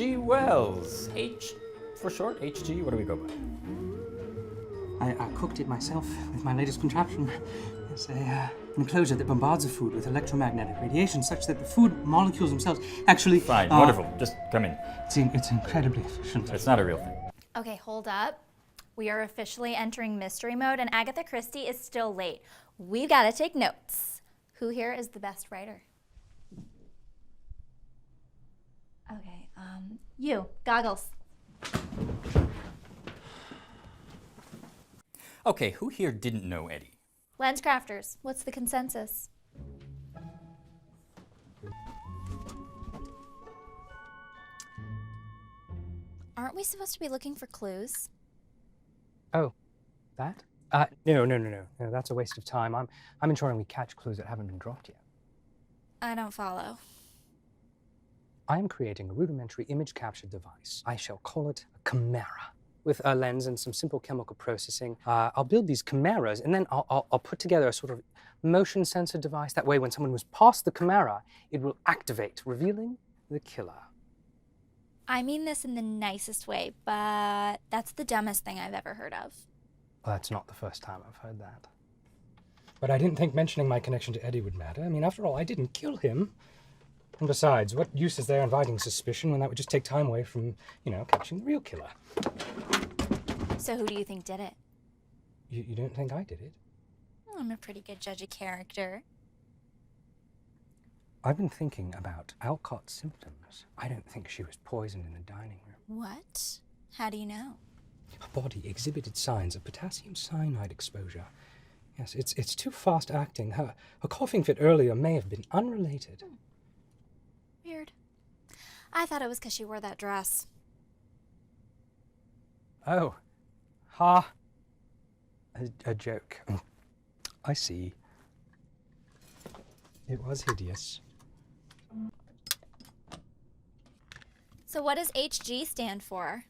H.G. Wells. H for short? H.G.? What do we go by? I cooked it myself with my latest contraption. It's an enclosure that bombards the food with electromagnetic radiation such that the food molecules themselves actually... Fine, wonderful. Just come in. It's incredibly efficient. It's not a real thing. Okay, hold up. We are officially entering mystery mode, and Agatha Christie is still late. We've got to take notes. Who here is the best writer? Okay, you, goggles. Okay, who here didn't know Eddie? Lens crafters, what's the consensus? Aren't we supposed to be looking for clues? Oh, that? No, that's a waste of time. I'm ensuring we catch clues that haven't been dropped yet. I don't follow. I am creating a rudimentary image capture device. I shall call it a chimera. With a lens and some simple chemical processing, I'll build these chimeras, and then I'll put together a sort of motion sensor device. That way, when someone moves past the chimera, it will activate, revealing the killer. I mean this in the nicest way, but that's the dumbest thing I've ever heard of. Well, that's not the first time I've heard that. But I didn't think mentioning my connection to Eddie would matter. I mean, after all, I didn't kill him. And besides, what use is there inviting suspicion when that would just take time away from, catching the real killer? So who do you think did it? You don't think I did it? Well, I'm a pretty good judge of character. I've been thinking about Alcott's symptoms. I don't think she was poisoned in the dining room. What? How do you know? Her body exhibited signs of potassium cyanide exposure. Yes, it's too fast acting. Her coughing fit earlier may have been unrelated. Weird. I thought it was because she wore that dress. Oh. Ha. A joke. I see. It was hideous. So what does HG stand for?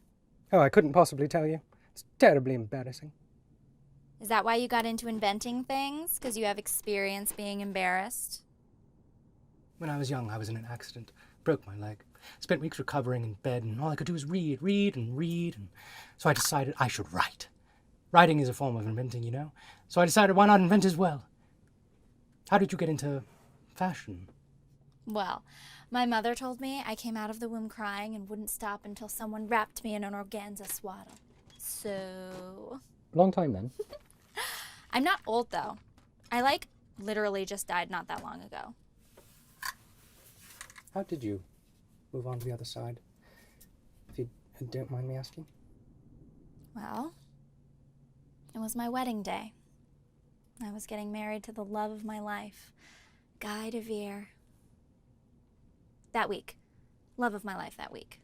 Oh, I couldn't possibly tell you. It's terribly embarrassing. Is that why you got into inventing things? Because you have experience being embarrassed? When I was young, I was in an accident. Broke my leg. Spent weeks recovering in bed, and all I could do was read. And so I decided I should write. Writing is a form of inventing, you know? So I decided, why not invent as well? How did you get into fashion? Well, my mother told me I came out of the womb crying and wouldn't stop until someone wrapped me in an organza swaddle. So... Long time then. I'm not old, though. I, literally just died not that long ago. How did you move on to the other side? If you don't mind me asking. Well, it was my wedding day. I was getting married to the love of my life, Guy de Vere. That week. Love of my life that week.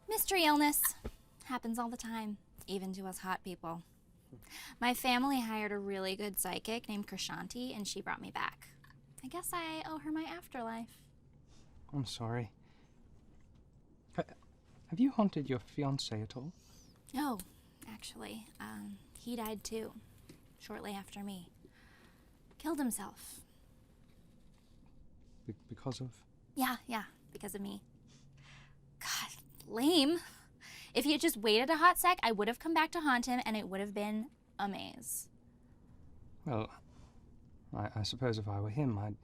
Mystery illness. Happens all the time, even to us hot people. My family hired a really good psychic named Krishanti, and she brought me back. I guess I owe her my afterlife. I'm sorry. Have you haunted your fiancé at all? No, actually. He died too, shortly after me. Killed himself. Because of? Yeah, because of me. God, lame. If he had just waited a hot sec, I would have come back to haunt him, and it would have been a maze. Well, I suppose if I were him, I'd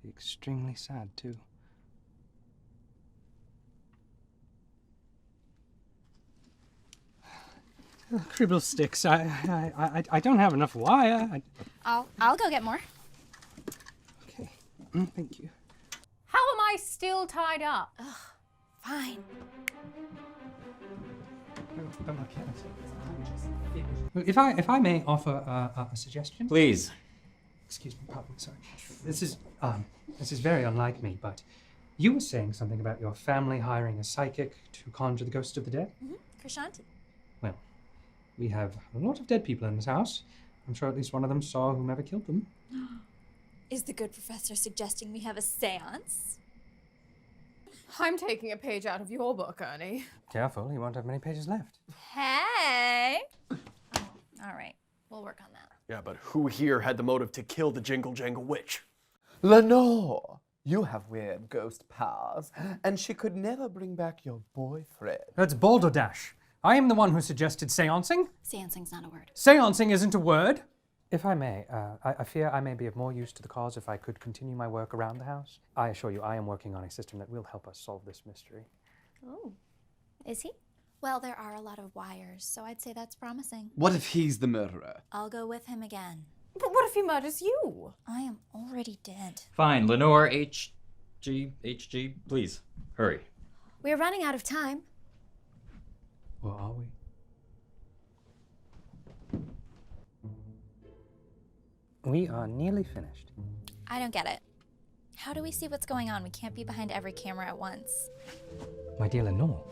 be extremely sad too. Cribble sticks. I don't have enough wire. I'll go get more. Okay. Thank you. How am I still tied up? Ugh, fine. If I may offer a suggestion. Please. Excuse me, pardon, sorry. This is very unlike me, but you were saying something about your family hiring a psychic to conjure the ghosts of the dead? Mm-hmm. Krishanti. Well, we have a lot of dead people in this house. I'm sure at least one of them saw whomever killed them. Is the good professor suggesting we have a seance? I'm taking a page out of your book, Ernie. Careful, you won't have many pages left. Hey! All right, we'll work on that. Yeah, but who here had the motive to kill the Jingle Jangle Witch? Lenore! You have weird ghost powers, and she could never bring back your boyfriend. That's balderdash. I am the one who suggested seancing. Seancing's not a word. Seancing isn't a word. If I may, I fear I may be of more use to the cause if I could continue my work around the house. I assure you, I am working on a system that will help us solve this mystery. Oh. Is he? Well, there are a lot of wires, so I'd say that's promising. What if he's the murderer? I'll go with him again. But what if he murders you? I am already dead. Fine, Lenore, HG, please, hurry. We're running out of time. Or are we? We are nearly finished. I don't get it. How do we see what's going on? We can't be behind every camera at once. My dear Lenore,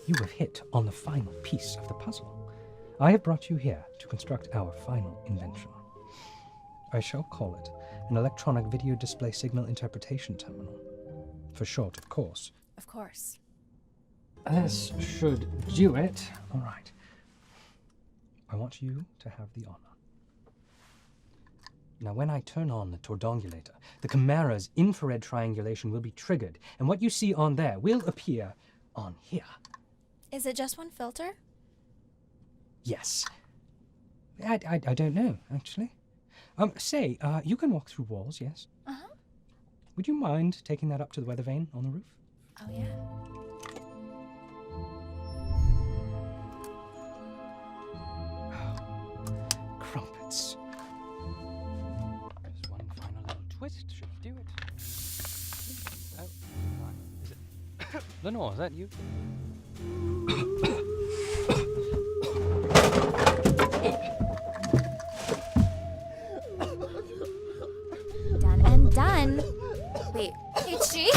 you have hit on the final piece of the puzzle. I have brought you here to construct our final invention. I shall call it an electronic video display signal interpretation terminal. For short, of course. Of course. This should do it. All right. I want you to have the honor. Now, when I turn on the tordongulator, the Chimera's infrared triangulation will be triggered, and what you see on there will appear on here. Is it just one filter? Yes. I don't know, actually. You can walk through walls, yes? Uh-huh. Would you mind taking that up to the weather vane on the roof? Oh, yeah. Crumpets. Just one final little twist should do it. Oh, right. Is it? Lenore, is that you? Done and done. Wait, HG?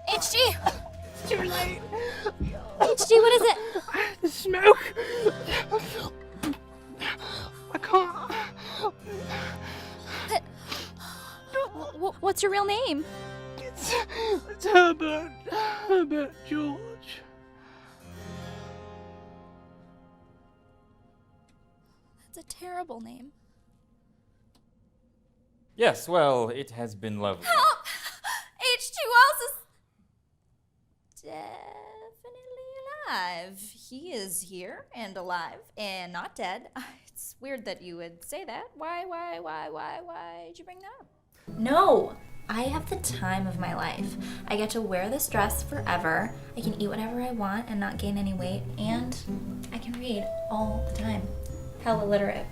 HG! It's too late. HG, what is it? The smoke. I can't. What's your real name? It's Herbert. Herbert George. That's a terrible name. Yes, well, it has been lovely. Help! H2 Wells is definitely alive. He is here and alive and not dead. It's weird that you would say that. Why'd you bring that up? No! I have the time of my life. I get to wear this dress forever. I can eat whatever I want and not gain any weight. And I can read all the time. Hella literate.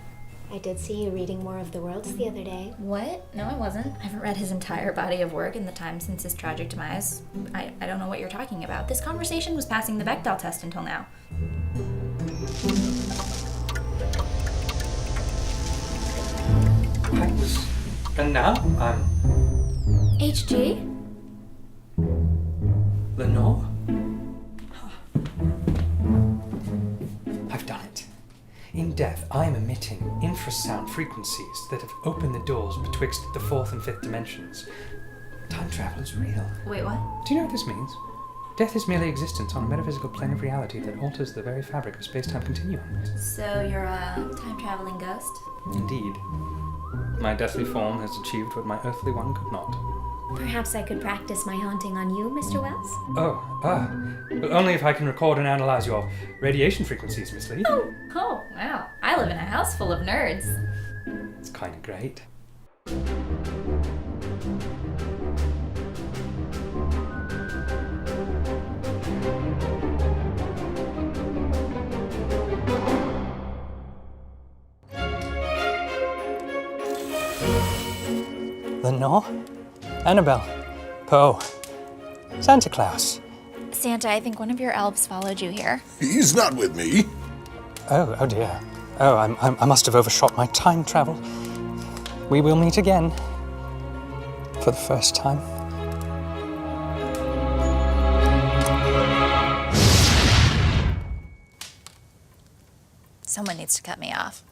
I did see you reading War of the Worlds the other day. What? No, I wasn't. I haven't read his entire body of work in the time since his tragic demise. I don't know what you're talking about. This conversation was passing the Bechdel test until now. Thanks. And now, I'm HG? Lenore? I've done it. In death, I am emitting infrasound frequencies that have opened the doors betwixt the fourth and fifth dimensions. Time travel is real. Wait, what? Do you know what this means? Death is merely existence on a metaphysical plane of reality that alters the very fabric of space-time continuum. So you're a time-traveling ghost? Indeed. My deathly form has achieved what my earthly one could not. Perhaps I could practice my haunting on you, Mr. Wells? But only if I can record and analyze your radiation frequencies, Miss Lee. Oh, wow. I live in a house full of nerds. It's kind of great. Lenore? Annabelle? Poe? Santa Claus? Santa, I think one of your elves followed you here. He's not with me. Oh dear. Oh, I must have overshot my time travel. We will meet again. For the first time. Someone needs to cut me off.